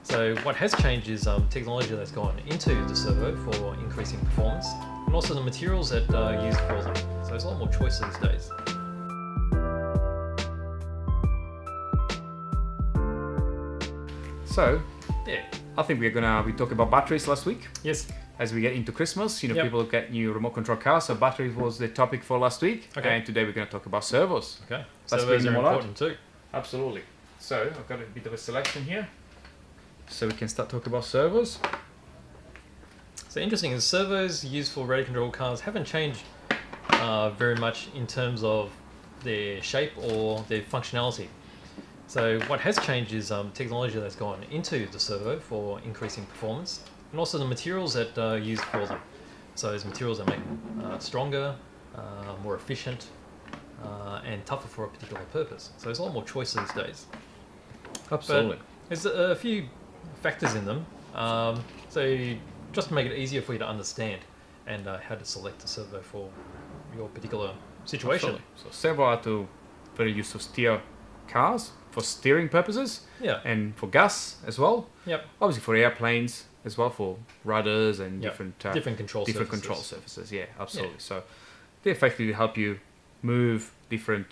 So what has changed is technology that's gone into the servo for increasing performance, and also the materials that are used for them. So there's a lot more choice these days. So, Yeah. I think we're gonna be talking about batteries last week. Yes. As we get into Christmas, Yep. people get new remote control cars, so batteries was the topic for last week. Okay. And today we're gonna talk about servos. Okay. Let's So bring those are them all out. important too. Absolutely. So, I've got a bit of a selection here. So we can start talking about servos. So interesting is servos used for radio control cars haven't changed very much in terms of their shape or their functionality. So what has changed is technology that's gone into the servo for increasing performance, and also the materials that are used for them. So there's materials that make them stronger, more efficient, and tougher for a particular purpose. So there's a lot more choice these days. Absolutely. But there's a few factors in them. So just to make it easier for you to understand and how to select a servo for your particular situation. Absolutely. So servo are very used to steer cars for steering purposes. Yeah. And for gas as well. Yep. Obviously for airplanes as well, for rudders and Yep. different control surfaces. Yeah, absolutely. So they effectively help you move different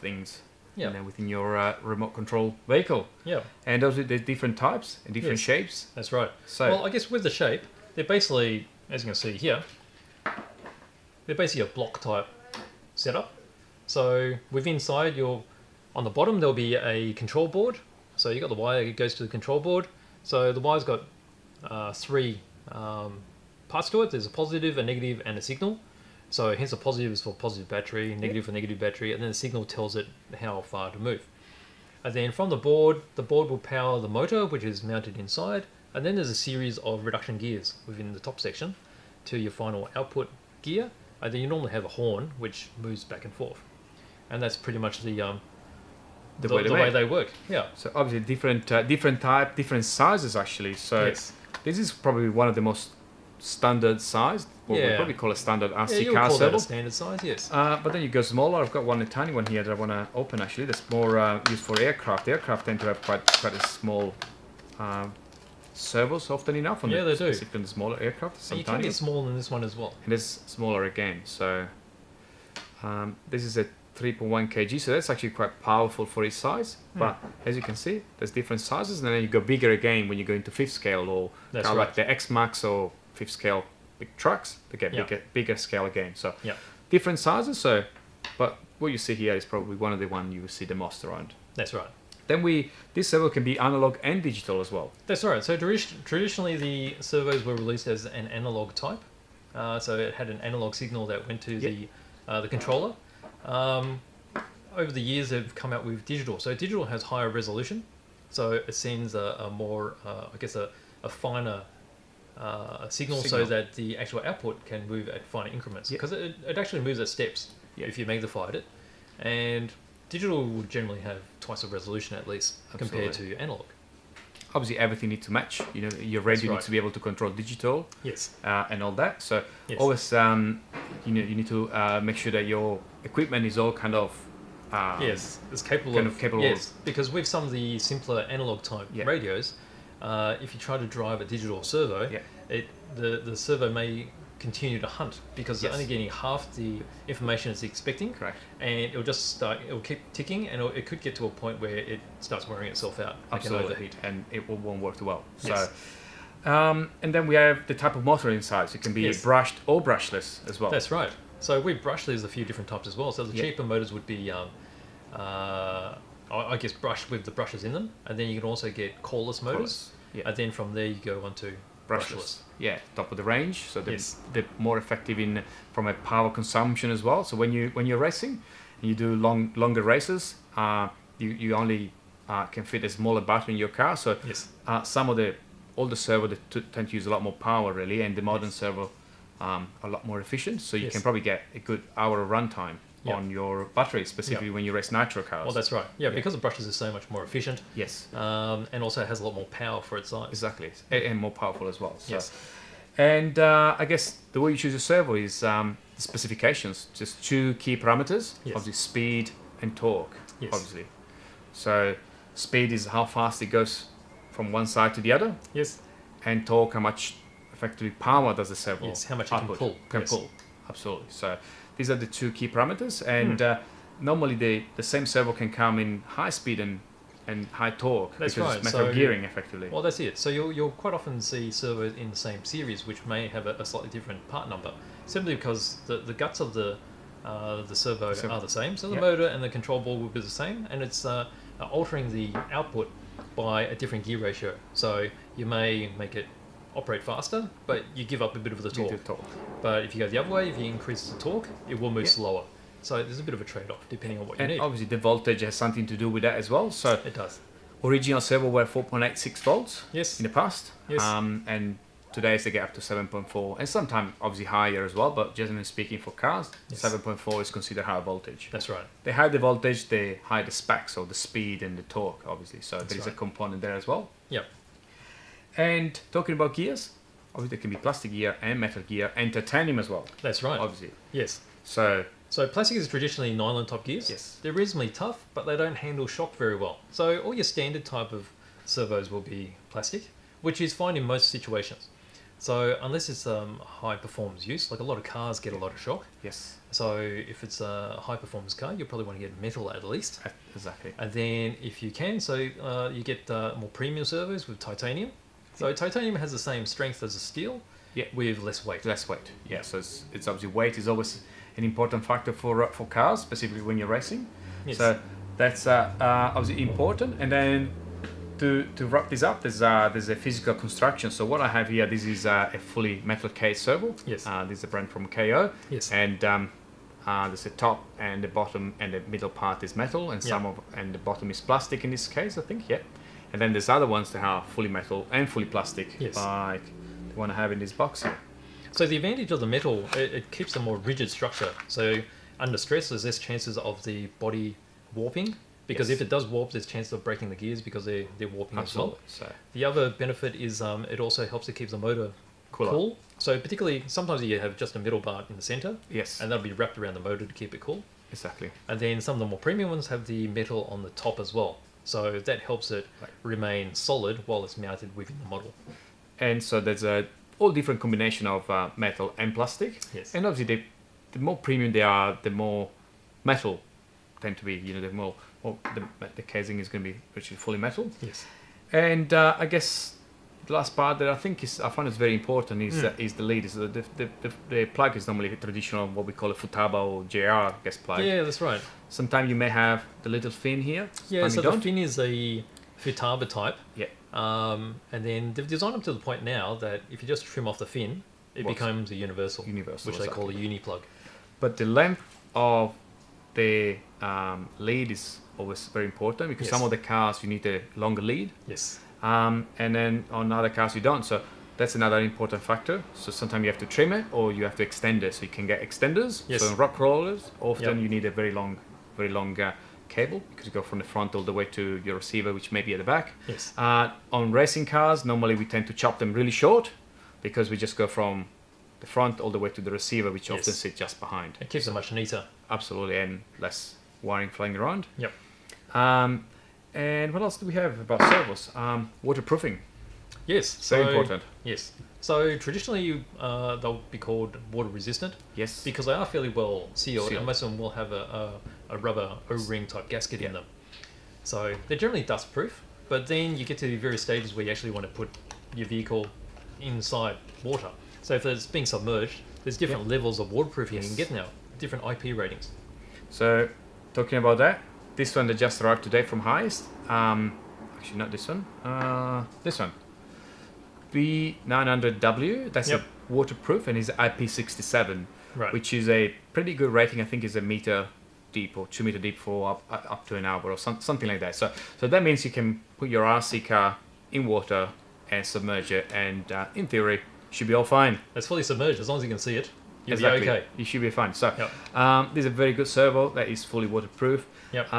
things. Yeah. Within your remote control vehicle. Yeah. And those are the different types and different Yes. shapes. That's right. So Well, I guess with the shape, they're basically, as you can see here, they're basically a block type setup. So with inside, on the bottom there'll be a control board. So you got the wire that goes to the control board. So the wire's got three parts to it. There's a positive, a negative, and a signal. So hence the positive is for positive battery, negative for negative battery, and then the signal tells it how far to move. And then from the board will power the motor, which is mounted inside, and then there's a series of reduction gears within the top section to your final output gear, and then you normally have a horn which moves back and forth. And that's pretty much the way they work. Yeah. So obviously different type, different sizes actually. So Yes. this is probably one of the most standard sized, what we Yeah. probably call a standard Yeah, RC you would car call that servo. a standard size, yes. But then you go smaller. I've got a tiny one here that I want to open actually. That's more used for aircraft. Aircraft tend to have quite a small servos often enough on Yeah, they do. specifically on the smaller aircraft. So Some you can tiny. get smaller than this one as well. And it's smaller again. So this is a 3.1 kg, so that's actually quite powerful for its size. But as you can see, there's different sizes, and then you go bigger again when you go into fifth scale or That's kind of right. like the X-Max or fifth scale big trucks. They get Yeah. bigger scale again. So Yeah. different sizes. So, but what you see here is probably one of the one you will see the most around. That's right. Then this servo can be analog and digital as well. That's right. So traditionally, the servos were released as an analog type. So it had an analog signal that went to the controller. Over the years, they've come out with digital. So digital has higher resolution. So it sends a more, a finer signal so that the actual output can move at finer increments. Because it actually moves at steps if you magnified it. And digital would generally have twice the resolution at least compared to analog. Obviously, everything needs to match. Your radio right. needs to be able to control digital. Yes. And all that. So Yes. always, you need to make sure that your equipment is all kind of Yes, it's capable kind of. of capable Yes, because with some of the simpler analog type Yeah. radios, if you try to drive a digital servo, the servo may continue to hunt because Yes. it's only getting half the information it's expecting. Correct. And it'll keep ticking, and it could get to a point where it starts wearing itself out. It can Absolutely, overheat. and it won't work too well. Yes. So, and then we have the type of motor inside. So it can be Yes. brushed or brushless as well. That's right. So with brushless, there's a few different types as well. So the cheaper motors would be, I guess, brushed with the brushes in them, and then you can also get coreless motors. Yeah. And then from there you go on to brushless. Yeah, top of the range. So Yes. they're more effective from a power consumption as well. So when you're racing, and you do longer races, you only can fit a smaller battery in your car. So Yes. some of the older servo tend to use a lot more power really, and the modern servo are a lot more efficient. So you Yes. can probably get a good hour of runtime Yeah. on your battery, specifically when you race nitro cars. Well, that's right. Yeah, because the brushes are so much more efficient, Yes, and also has a lot more power for its size. exactly, and more powerful as well. So. Yes. And I guess the way you choose a servo is the specifications. Just two key parameters, Yes. obviously speed and torque, Yes. obviously. So speed is how fast it goes from one side to the other, Yes. and torque, how much effectively power does the servo Yes. How much it can output. pull. Can Yes. pull, absolutely. So these are the two key parameters, and normally the same servo can come in high speed and high torque That's because right. it's metal So- gearing effectively. Well, that's it. So you'll quite often see servos in the same series, which may have a slightly different part number, simply because the guts of the servo are the same. So the Yep. motor and the control board will be the same, and it's altering the output by a different gear ratio. So you may make it operate faster, but you give up a bit of the torque. But if you go the other way, if you increase the torque, it will move slower. So there's a bit of a trade-off depending on what you And need. obviously the voltage has something to do with that as well. So It does. original servo were 4.86 volts Yes. in the past, Yes. and today they get up to 7.4, and sometimes obviously higher as well. But generally speaking, for cars, Yes. 7.4 is considered high voltage. That's right. The higher the voltage, the higher the specs, or the speed and the torque, obviously. So That's there is a right. component there as well. Yep. And talking about gears, obviously there can be plastic gear and metal gear and titanium as well, That's right. obviously. Yes. So So plastic is traditionally nylon top gears. Yes. They're reasonably tough, but they don't handle shock very well. So all your standard type of servos will be plastic, which is fine in most situations. So unless it's high performance use, like a lot of cars get a lot of shock. yes, So if it's a high performance car, you'll probably want to get metal at least. exactly. And then if you can, so you get more premium servos with titanium. So titanium has the same strength as a steel, Yeah. with less weight. Less weight. Yeah. So it's obviously weight is always an important factor for cars, specifically when you're racing. Yes. So that's obviously important. And then to wrap this up, there's a physical construction. So what I have here, this is a fully metal case servo. Yes. This is a brand from KO. Yes. And there's the top and the bottom and the middle part is metal, and Yeah. and the bottom is plastic in this case, I think. Yeah. And then there's other ones that are fully metal and fully plastic, Yes. like the one I have in this box here. So the advantage of the metal, it keeps a more rigid structure. So under stress, there's less chances of the body warping, because Yes. if it does warp, there's chances of breaking the gears because they're warping Absolutely. as well. So The other benefit is it also helps to keep the motor Cooler. cool. So particularly, sometimes you have just a middle bar in the center, yes, and that'll be wrapped around the motor to keep it cool. exactly. And then some of the more premium ones have the metal on the top as well. So that helps it Right. remain solid while it's mounted within the model. And so there's a all different combination of metal and plastic. Yes. And obviously, the more premium they are, the more metal tend to be. You know, the more the casing is going to be virtually fully metal. Yes. And I guess the last part that I find is very important is the lead. So the plug is normally a traditional, what we call a Futaba or JR, I guess, plug. Yeah, that's right. Sometimes you may have the little fin here. Yeah, sometimes so you the don't. fin is a Futaba type. Yeah. And then they've designed them to the point now that if you just trim off the fin, it Works. becomes a universal, Universal, which they call a uni plug. But the length of the lead is always very important, because Yes. some of the cars you need a longer lead, Yes. and then on other cars you don't. So that's another important factor. So sometimes you have to trim it or you have to extend it. So you can get extenders. Yes. So in rock rollers, often Yep. you need a very long cable, because you go from the front all the way to your receiver, which may be at the back. Yes. On racing cars, normally we tend to chop them really short, because we just go from the front all the way to the receiver, which Yes. often sit just behind. It keeps it much neater. Absolutely, and less wiring flying around. Yep. And what else do we have about servos? Waterproofing, Yes. very important. Yes. So traditionally, they'll be called water resistant Yes. because they are fairly well sealed, Sealed. and most of them will have a rubber O-ring type gasket Yeah. in them. So they're generally dust proof, but then you get to the various stages where you actually want to put your vehicle inside water. So if it's being submerged, there's different levels of waterproofing you can get now, different IP ratings. So, talking about that, this one that just arrived today from Hearns. Actually, not this one. This one. B900W. That's Yep. a waterproof, and is IP67, Right. which is a pretty good rating. I think is a meter deep or 2 meter deep for up to an hour or something like that. So that means you can put your RC car in water and submerge it, and in theory, should be all fine. It's fully submerged as long as you can see it. You'll Exactly. be okay. You should be fine. So, Yep. this is a very good servo that is fully waterproof. Yep.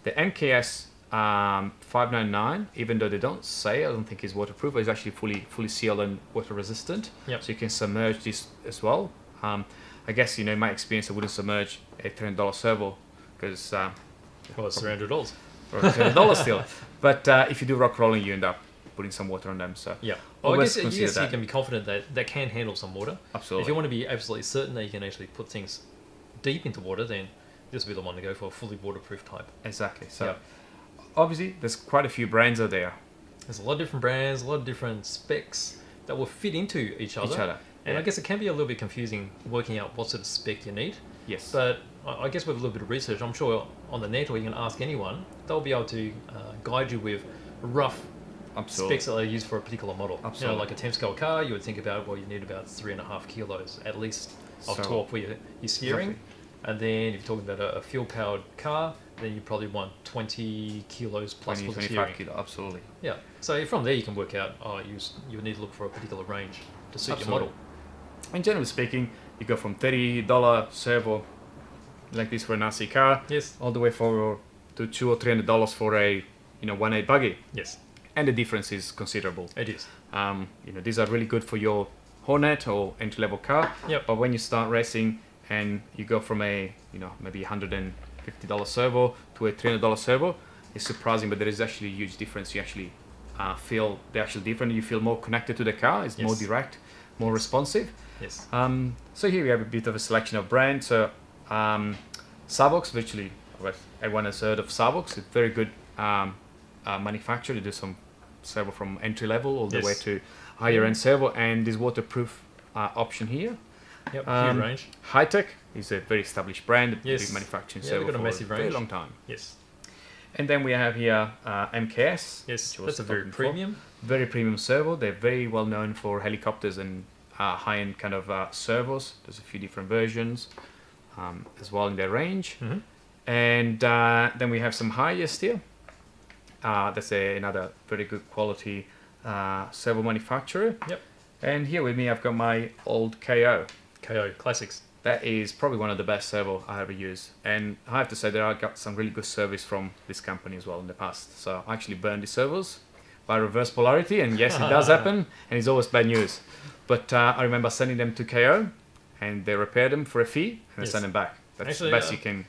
The MKS 599, even though they don't say, I don't think is waterproof, but it's actually fully sealed and water resistant. Yep. So you can submerge this as well. I guess, in my experience, I wouldn't submerge a $300 servo, because Well, it's $300. or $300 still. But if you do rock rolling, you end up putting some water on them. So yeah, well, I always guess consider you that. can be confident that they can handle some water. Absolutely. If you want to be absolutely certain that you can actually put things deep into water, then this will be the one to go for, a fully waterproof type. Exactly. So Yeah. obviously, there's quite a few brands out there. There's a lot of different brands, a lot of different specs that will fit into each other. And yeah. I guess it can be a little bit confusing working out what sort of spec you need. Yes. But I guess with a little bit of research, I'm sure on the net, or you can ask anyone, they'll be able to guide you with rough Absolutely. specs that they use for a particular model. Absolutely. You know, like a 10-scale car, you would think about, well, you need about 3.5 kilos at least of So- torque for your steering. Exactly. And then if you're talking about a fuel-powered car, then you probably want 20 kilos plus 20, for the 25 steering. kilo. Absolutely. Yeah. So from there you can work out, you need to look for a particular range to suit your model. And generally speaking, you go from $30 servo like this for an RC car, Yes. all the way to $200 or $300 for a 1.8 buggy, Yes, and the difference is considerable. it is. These are really good for your Hornet or entry-level car. Yep. But when you start racing and you go from a maybe $150 servo to a $300 servo, it's surprising, but there is actually a huge difference. You actually feel the actual difference. You feel more connected to the car. It's more Yes. direct, more responsive. Yes. So here we have a bit of a selection of brands. So Servos, virtually everyone has heard of Servos. It's very good manufacturer. They do some servo from entry level all the Yes. way to higher end servo, and this waterproof option here. Yep. Huge range. High Tech is a very established brand. Yes. Been manufacturing Yeah, servo they've got a for massive a very range. long time. Yes. And then we have here MKS. Yes. which I was That's a very talking before. premium. Very premium servo. They're very well known for helicopters and high-end kind of servos. There's a few different versions as well in their range. Mhm. And then we have some highest here. That's another very good quality servo manufacturer. Yep. And here with me, I've got my old KO. KO classics. That is probably one of the best servo I ever used. And I have to say that I got some really good service from this company as well in the past. So I actually burned the servos by reverse polarity. And yes, it does happen. And it's always bad news. But I remember sending them to KO and they repaired them for a fee and Yes. they send them back. That's Actually, the best you can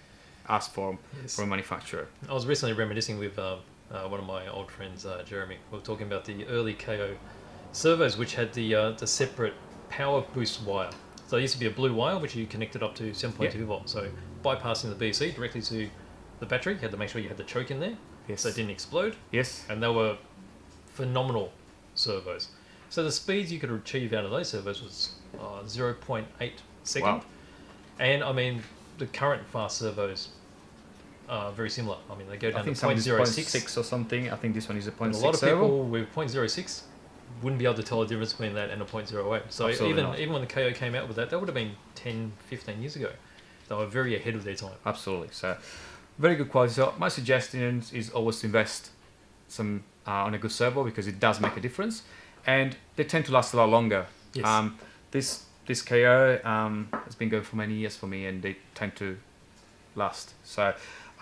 ask for Yes. from a manufacturer. I was recently reminiscing with one of my old friends, Jeremy. We were talking about the early KO servos, which had the separate power boost wire. So it used to be a blue wire, which you connected up to 7.2 volts. So bypassing the BC directly to the battery, you had to make sure you had the choke in there, Yes. so it didn't explode. Yes. And they were phenomenal servos. So the speeds you could achieve out of those servos was 0.8 second. Wow. And I mean, the current fast servos are very similar. I mean, they go I down think to some is 0.06. 0.6 or something. I think this one is a And 0.6 a lot of servo. people with 0.06 wouldn't be able to tell the difference between that and a 0.08. So Absolutely not. even when the KO came out with that would have been 10, 15 years ago. They were very ahead of their time. Absolutely. So very good quality. So my suggestion is always to invest some on a good servo because it does make a difference, and they tend to last a lot longer. Yes. This KO has been going for many years for me, and they tend to last. So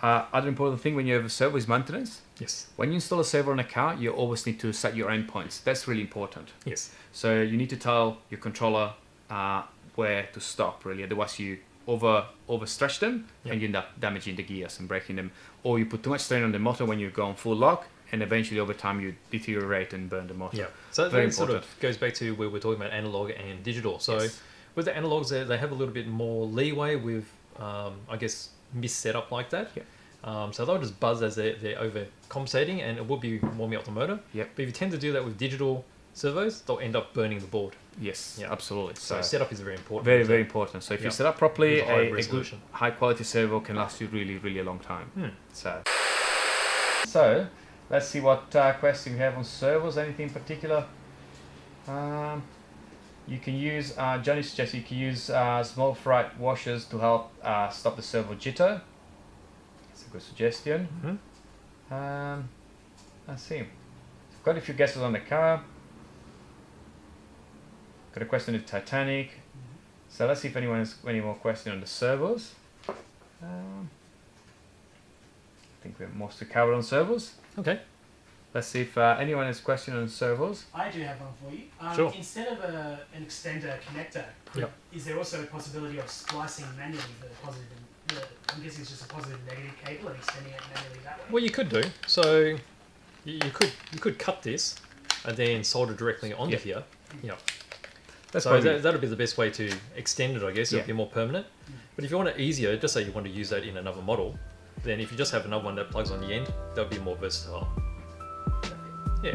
other important thing when you have a servo is maintenance. Yes. When you install a servo on a car, you always need to set your endpoints. That's really important. Yes. So you need to tell your controller where to stop, really. Otherwise, you overstretch them Yep. and you end up damaging the gears and breaking them. Or you put too much strain on the motor when you go on full lock, and eventually over time you deteriorate and burn the motor. Yeah. So Very that sort of important. goes back to where we're talking about analog and digital. So Yes. with the analogs, they have a little bit more leeway with, I guess, mis-setup like that. Yeah. So they'll just buzz as they're overcompensating, and it will be warming up the motor. Yep. But if you tend to do that with digital servos, they'll end up burning the board. Yes, Yeah. absolutely. So setup is very important. very, very important. So if you Yeah. set up properly, With high a good resolution. high quality servo can last you really, really a long time. Hmm. So let's see what question we have on servos. Anything in particular? You can use, Johnny suggests you can use small freight washers to help stop the servo jitter. That's a good suggestion. Mhm. Let's see. Quite a few guesses on the car. Got a question on Titanic. So let's see if anyone has any more questions on the servos. I think we have most to cover on servos. Okay. Let's see if anyone has questions on servos. I do have one for you. Sure. Instead of an extender connector, Yep. is there also a possibility of splicing manually the positive and I'm guessing it's just a positive and negative cable and extending it manually that way? Well, you could do. So you could cut this and then solder directly onto Yeah. here. Yeah. That's So probably that'll be the best way to extend it, I guess. It'll Yeah. be more permanent. But if you want it easier, just say you want to use that in another model, then if you just have another one that plugs on the end, that'll be more versatile. Yeah.